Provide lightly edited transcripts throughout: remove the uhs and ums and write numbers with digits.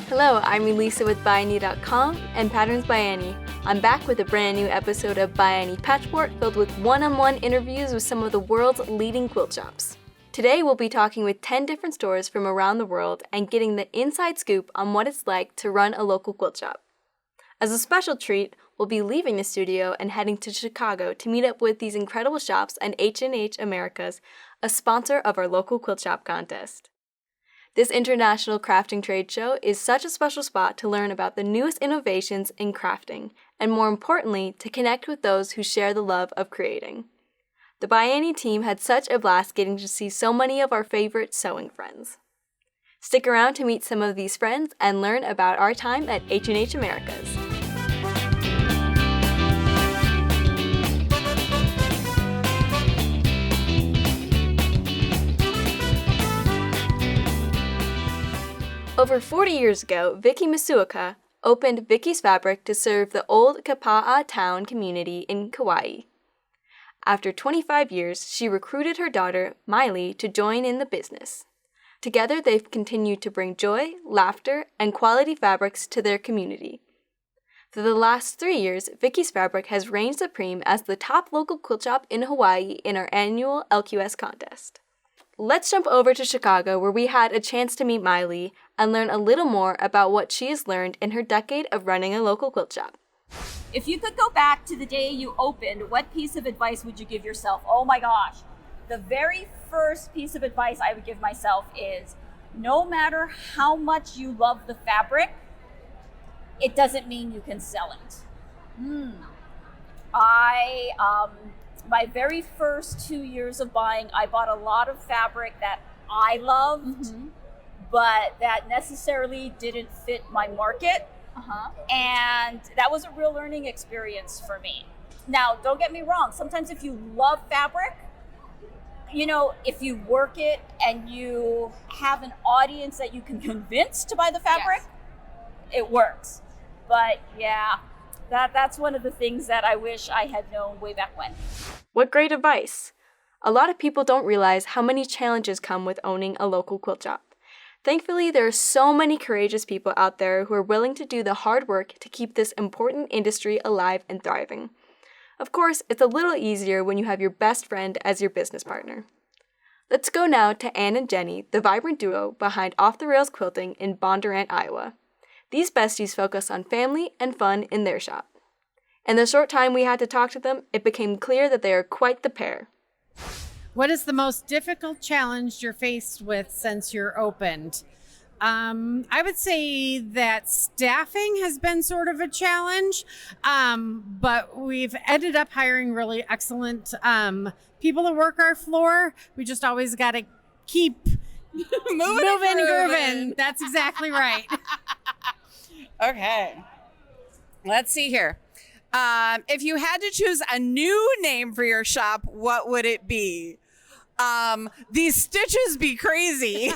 Hello, I'm Elisa with ByAnnie.com and Patterns by Annie. I'm back with a brand new episode of ByAnnie Patchport filled with one-on-one interviews with some of the world's leading quilt shops. Today we'll be talking with 10 different stores from around the world and getting the inside scoop on what it's like to run a local quilt shop. As a special treat, we'll be leaving the studio and heading to Chicago to meet up with these incredible shops and H&H Americas, a sponsor of our Local Quilt Shop Contest. This international crafting trade show is such a special spot to learn about the newest innovations in crafting, and more importantly, to connect with those who share the love of creating. The ByAnnie team had such a blast getting to see so many of our favorite sewing friends. Stick around to meet some of these friends and learn about our time at H&H Americas. Over 40 years ago, Vicky Masuoka opened Vicky's Fabric to serve the old Kapa'a town community in Kauai. After 25 years, she recruited her daughter, Miley, to join in the business. Together, they've continued to bring joy, laughter, and quality fabrics to their community. For the last 3 years, Vicky's Fabric has reigned supreme as the top local quilt shop in Hawaii in our annual LQS contest. Let's jump over to Chicago, where we had a chance to meet Miley and learn a little more about what she has learned in her decade of running a local quilt shop. If you could go back to the day you opened, what piece of advice would you give yourself? Oh my gosh. The very first piece of advice I would give myself is, no matter how much you love the fabric, it doesn't mean you can sell it. My very first 2 years of buying, I bought a lot of fabric that I loved, but that necessarily didn't fit my market. And that was a real learning experience for me. Now, don't get me wrong. Sometimes if you love fabric, if you work it and you have an audience that you can convince to buy the fabric, it works. But yeah, that's one of the things that I wish I had known way back when. What great advice! A lot of people don't realize how many challenges come with owning a local quilt shop. Thankfully, there are so many courageous people out there who are willing to do the hard work to keep this important industry alive and thriving. Of course, it's a little easier when you have your best friend as your business partner. Let's go now to Ann and Jenny, the vibrant duo behind Off the Rails Quilting in Bondurant, Iowa. These besties focus on family and fun in their shop. In the short time we had to talk to them, it became clear that they are quite the pair. What is the most difficult challenge you're faced with since you're opened? I would say that staffing has been sort of a challenge, but we've ended up hiring really excellent people to work our floor. We just always got to keep moving and grooving. That's exactly right. Okay. Let's see here. If you had to choose a new name for your shop, what would it be? These stitches be crazy.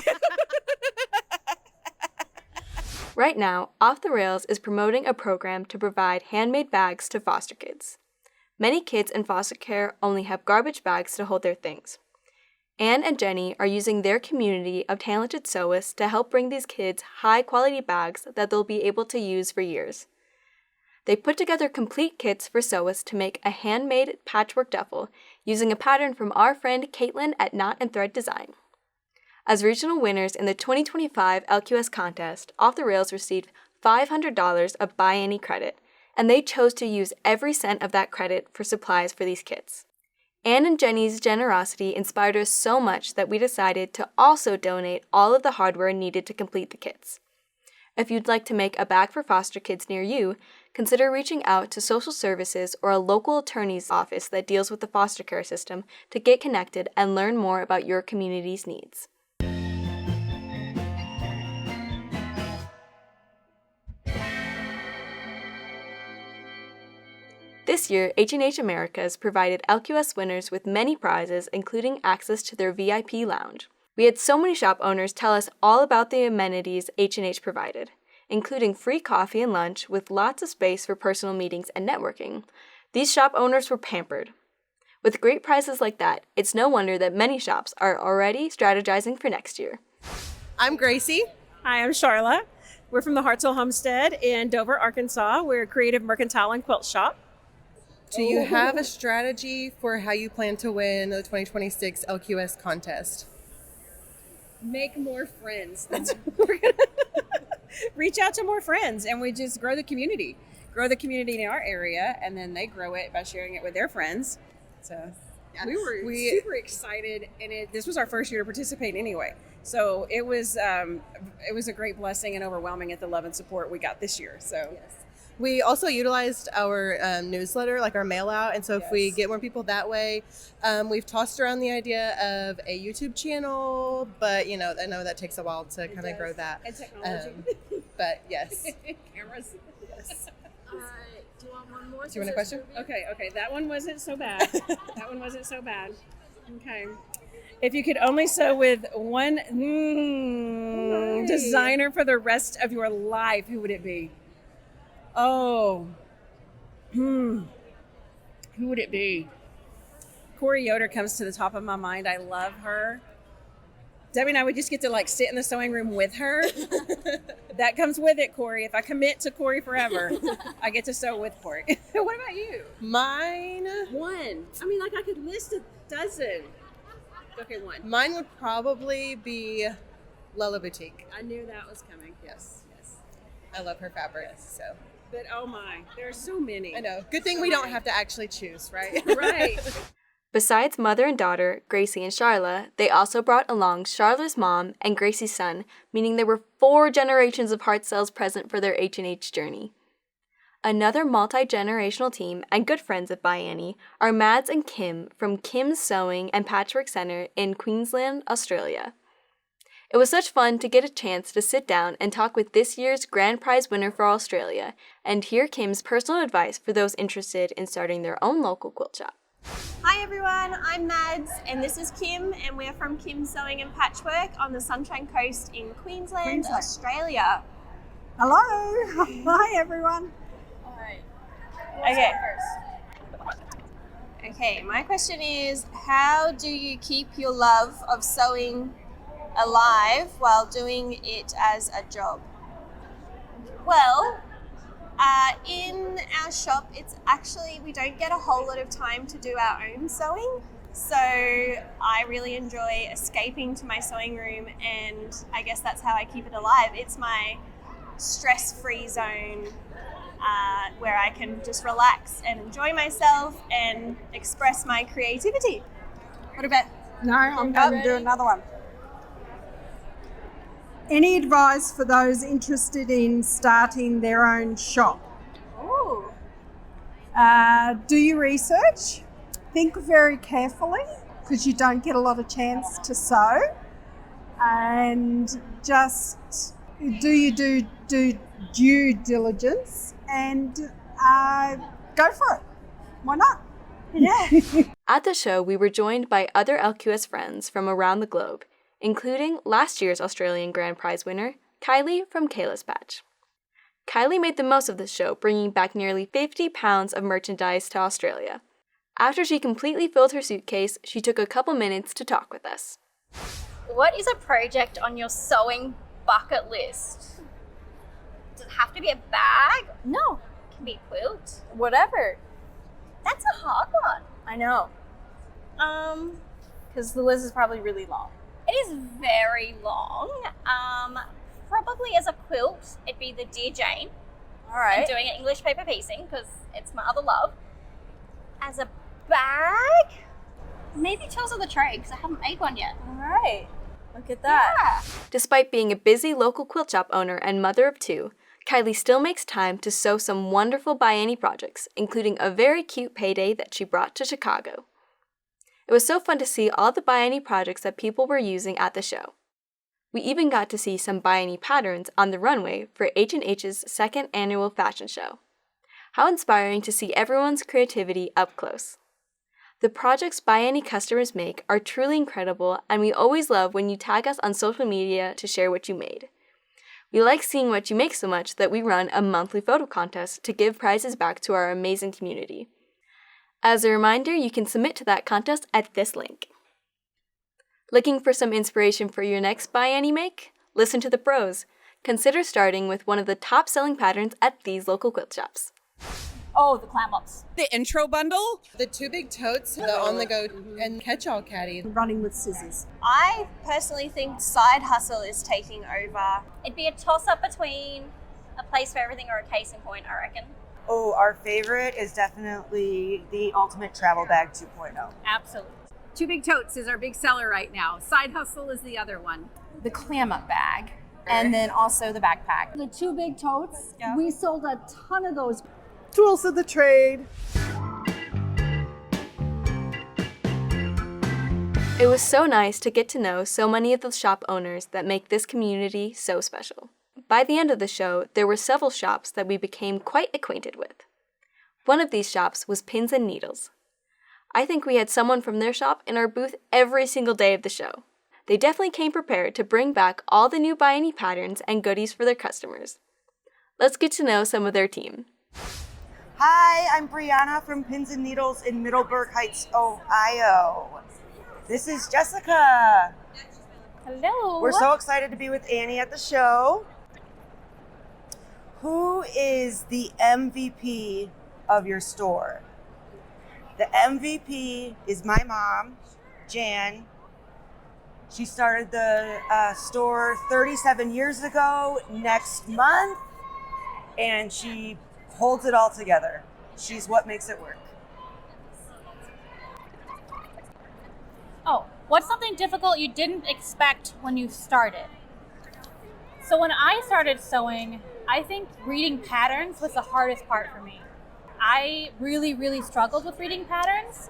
Right now, Off the Rails is promoting a program to provide handmade bags to foster kids. Many kids in foster care only have garbage bags to hold their things. Ann and Jenny are using their community of talented sewists to help bring these kids high-quality bags that they'll be able to use for years. They put together complete kits for sewists to make a handmade patchwork duffel using a pattern from our friend Caitlin at Knot and Thread Design. As regional winners in the 2025 LQS contest, Off the Rails received $500 of ByAnnie credit, and they chose to use every cent of that credit for supplies for these kits. Ann and Jenny's generosity inspired us so much that we decided to also donate all of the hardware needed to complete the kits. If you'd like to make a bag for foster kids near you, consider reaching out to social services or a local attorney's office that deals with the foster care system to get connected and learn more about your community's needs. This year, H&H Americas provided LQS winners with many prizes, including access to their VIP lounge. We had so many shop owners tell us all about the amenities H&H provided, including free coffee and lunch with lots of space for personal meetings and networking. These shop owners were pampered. With great prizes like that, it's no wonder that many shops are already strategizing for next year. I'm Gracie. Hi, I'm Charla. We're from the Hartzell Homestead in Dover, Arkansas. We're a creative mercantile and quilt shop. Do you have a strategy for how you plan to win the 2026 LQS contest? Make more friends. That's what we're gonna reach out to more friends, and we just grow the community in our area, and then they grow it by sharing it with their friends. So we were super excited, and this was our first year to participate anyway. So it was a great blessing and overwhelming at the love and support we got this year. So yes. We also utilized our newsletter, like our mail out. And so if we get more people that way, we've tossed around the idea of a YouTube channel, but I know that takes a while to kind of grow that. And technology. But yes. Cameras. Yes. Do you want one more? Do you want a question? Okay. That one wasn't so bad. Okay. If you could only sew with one designer for the rest of your life, who would it be? Oh, who would it be? Corey Yoder comes to the top of my mind. I love her. Debbie and I would just get to sit in the sewing room with her. That comes with it, Corey. If I commit to Corey forever, I get to sew with Corey. What about you? Mine? One. I could list a dozen. Okay, one. Mine would probably be Lella Boutique. I knew that was coming. Yes. I love her fabrics, so. But oh my, there are so many. I know. Good thing we don't have to actually choose, right? Right. Besides mother and daughter, Gracie and Charla, they also brought along Charla's mom and Gracie's son, meaning there were 4 generations of Hartzells present for their H&H journey. Another multi-generational team and good friends of ByAnnie are Mads and Kim from Kimz Sewing and Patchwork Centre in Queensland, Australia. It was such fun to get a chance to sit down and talk with this year's grand prize winner for Australia and hear Kim's personal advice for those interested in starting their own local quilt shop. Hi everyone, I'm Mads and this is Kim and we're from Kimz Sewing and Patchwork on the Sunshine Coast in Queensland, Australia. Hello, hi everyone. Okay, my question is, how do you keep your love of sewing alive while doing it as a job? Well, in our shop, it's actually, we don't get a whole lot of time to do our own sewing. So I really enjoy escaping to my sewing room, and I guess that's how I keep it alive. It's my stress-free zone where I can just relax and enjoy myself and express my creativity. What about? No, I'm going to do another one. Any advice for those interested in starting their own shop? Ooh. Do your research. Think very carefully because you don't get a lot of chance to sew. And just do your due diligence and go for it. Why not? Yeah. At the show, we were joined by other LQS friends from around the globe, including last year's Australian Grand Prize winner, Kylie from Kaela's Patch. Kylie made the most of the show, bringing back nearly 50 pounds of merchandise to Australia. After she completely filled her suitcase, she took a couple minutes to talk with us. What is a project on your sewing bucket list? Does it have to be a bag? No, it can be a quilt. Whatever. That's a hard one. I know. Because the list is probably really long. It is very long. Probably as a quilt, it'd be the Dear Jane. All right. I'm doing an English paper piecing because it's my other love. As a bag, maybe Tales of the Trade because I haven't made one yet. All right. Look at that. Yeah. Despite being a busy local quilt shop owner and mother of 2, Kylie still makes time to sew some wonderful ByAnnie projects, including a very cute payday that she brought to Chicago. It was so fun to see all the ByAnnie projects that people were using at the show. We even got to see some ByAnnie patterns on the runway for H&H's 2nd annual fashion show. How inspiring to see everyone's creativity up close. The projects ByAnnie customers make are truly incredible, and we always love when you tag us on social media to share what you made. We like seeing what you make so much that we run a monthly photo contest to give prizes back to our amazing community. As a reminder, you can submit to that contest at this link. Looking for some inspiration for your next ByAnnie make? Listen to the pros. consider starting with one of the top-selling patterns at these local quilt shops. Oh, the clam ups. The intro bundle? The 2 big totes, the on-the-go and catch-all caddy. Running with scissors. I personally think side hustle is taking over. It'd be a toss-up between a place for everything or a case in point, I reckon. Oh, our favorite is definitely the Ultimate Travel Bag 2.0. Absolutely. 2 big totes is our big seller right now. Side hustle is the other one. The clam up bag, and then also the backpack. The 2 big totes, we sold a ton of those. Tools of the trade. It was so nice to get to know so many of the shop owners that make this community so special. By the end of the show, there were several shops that we became quite acquainted with. One of these shops was Pins and Needles. I think we had someone from their shop in our booth every single day of the show. They definitely came prepared to bring back all the new ByAnnie patterns and goodies for their customers. Let's get to know some of their team. Hi, I'm Brianna from Pins and Needles in Middleburg Heights, Ohio. This is Jessica. Hello. We're so excited to be with Annie at the show. Who is the MVP of your store? The MVP is my mom, Jan. She started the store 37 years ago next month, and she holds it all together. She's what makes it work. Oh, what's something difficult you didn't expect when you started? So when I started sewing, I think reading patterns was the hardest part for me. I really struggled with reading patterns,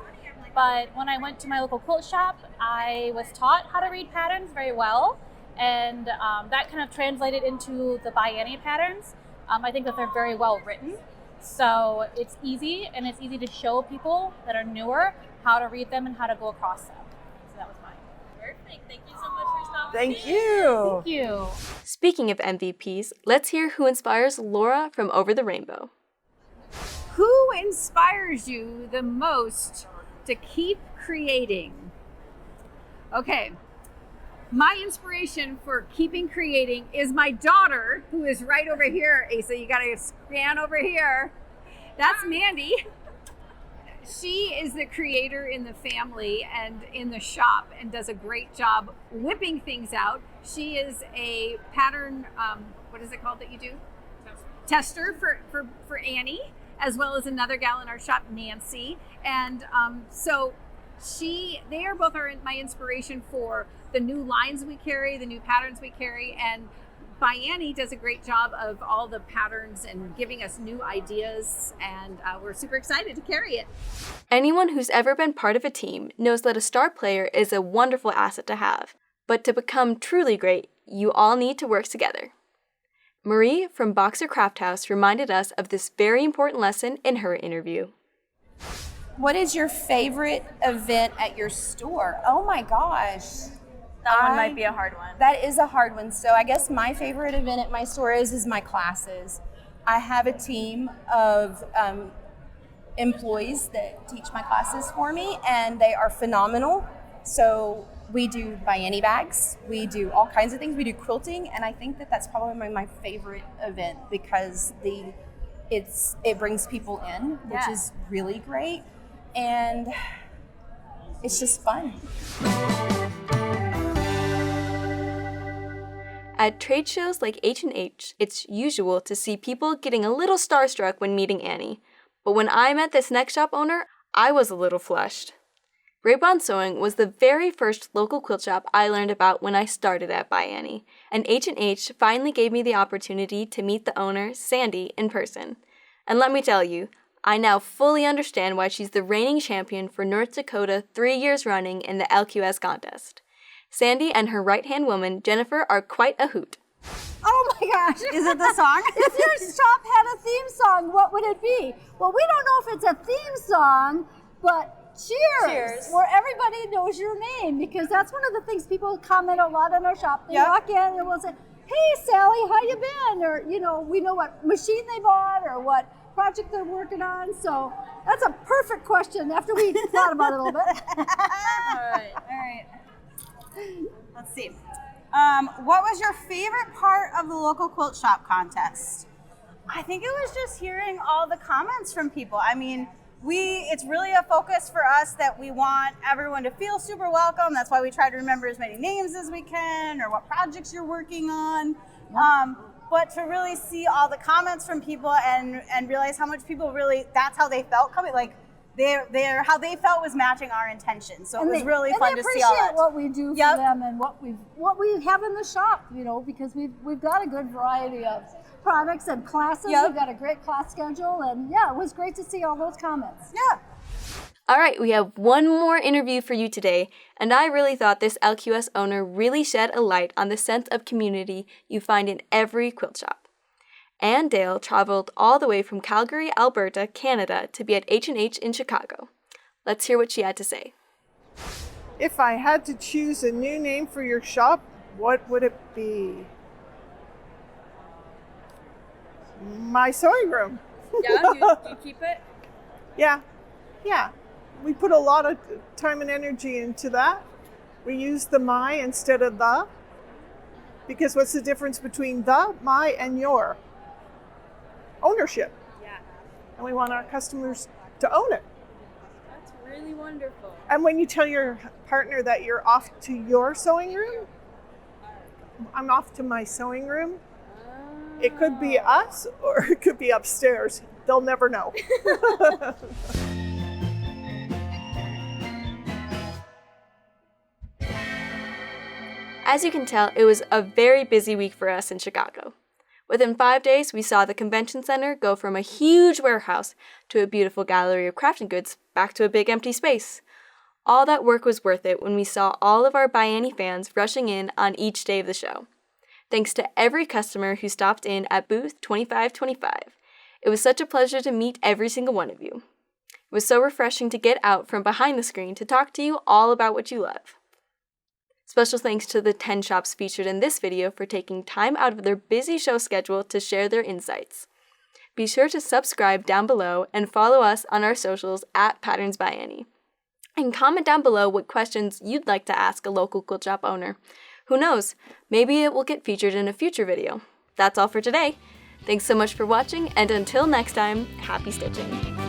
but when I went to my local quilt shop, I was taught how to read patterns very well, and that kind of translated into the ByAnnie patterns. I think that they're very well written, so it's easy, and it's easy to show people that are newer how to read them and how to go across them. So that was mine. Perfect. Thank you so much for stopping. Thank you. Thank you. Speaking of MVPs, let's hear who inspires Laura from Over the Rainbow. Who inspires you the most to keep creating? Okay. My inspiration for keeping creating is my daughter, who is right over here. Asa, you gotta scan over here. That's Mandy. She is the creator in the family and in the shop and does a great job whipping things out. She is a pattern, what is it called that you do? Tester for Annie, as well as another gal in our shop, Nancy. And so they are both my inspiration for the new lines we carry, the new patterns we carry, and ByAnnie does a great job of all the patterns and giving us new ideas, and we're super excited to carry it. Anyone who's ever been part of a team knows that a star player is a wonderful asset to have, but to become truly great, you all need to work together. Marie from Boxer Crafthouse reminded us of this very important lesson in her interview. What is your favorite event at your store? Oh my gosh. That one might be a hard one. That is a hard one. So I guess my favorite event at my store is my classes. I have a team of employees that teach my classes for me, and they are phenomenal. So we do ByAnnie bags, we do all kinds of things, we do quilting, and I think that that's probably my favorite event because it brings people in, which is really great, and it's just fun. At trade shows like H&H, it's usual to see people getting a little starstruck when meeting Annie. But when I met this next shop owner, I was a little flushed. Rae-bon Sewing was the very first local quilt shop I learned about when I started at ByAnnie, and H&H finally gave me the opportunity to meet the owner, Sandy, in person. And let me tell you, I now fully understand why she's the reigning champion for North Dakota 3 years running in the LQS contest. Sandy and her right-hand woman, Jennifer, are quite a hoot. Oh my gosh. Is it the song? If your shop had a theme song, what would it be? Well, we don't know if it's a theme song, but cheers. Where everybody knows your name, because that's one of the things people comment a lot in our shop. They walk in and we'll say, hey, Sally, how you been? Or, we know what machine they bought or what project they're working on. So that's a perfect question after we thought about it a little bit. All right. Let's see. What was your favorite part of the Local Quilt Shop Contest? I think it was just hearing all the comments from people. I mean, it's really a focus for us that we want everyone to feel super welcome. That's why we try to remember as many names as we can or what projects you're working on. But to really see all the comments from people and realize how much people really, that's how they felt coming, like how they felt was matching our intentions. So it was really fun to see all that. And they appreciate what we do for them and what we have in the shop, you know, because we've got a good variety of products and classes. We've got a great class schedule, and yeah, it was great to see all those comments. Yeah. All right, we have one more interview for you today, and I really thought this LQS owner really shed a light on the sense of community you find in every quilt shop. Ann Dale traveled all the way from Calgary, Alberta, Canada to be at H&H in Chicago. Let's hear what she had to say. If I had to choose a new name for your shop, what would it be? My sewing room. Yeah, do you keep it? Yeah. We put a lot of time and energy into that. We use the my instead of the, because what's the difference between the, my, and your? Ownership. Yeah. And we want our customers to own it. That's really wonderful. And when you tell your partner that you're off to your sewing room, I'm off to my sewing room, it could be us or it could be upstairs. They'll never know. As you can tell, it was a very busy week for us in Chicago. Within 5 days, we saw the convention center go from a huge warehouse to a beautiful gallery of crafting goods back to a big empty space. All that work was worth it when we saw all of our ByAnnie fans rushing in on each day of the show. Thanks to every customer who stopped in at booth 2525. It was such a pleasure to meet every single one of you. It was so refreshing to get out from behind the screen to talk to you all about what you love. Special thanks to the 10 shops featured in this video for taking time out of their busy show schedule to share their insights. Be sure to subscribe down below and follow us on our socials at Patterns by Annie. And comment down below what questions you'd like to ask a local quilt shop owner. Who knows, maybe it will get featured in a future video. That's all for today. Thanks so much for watching, and until next time, happy stitching.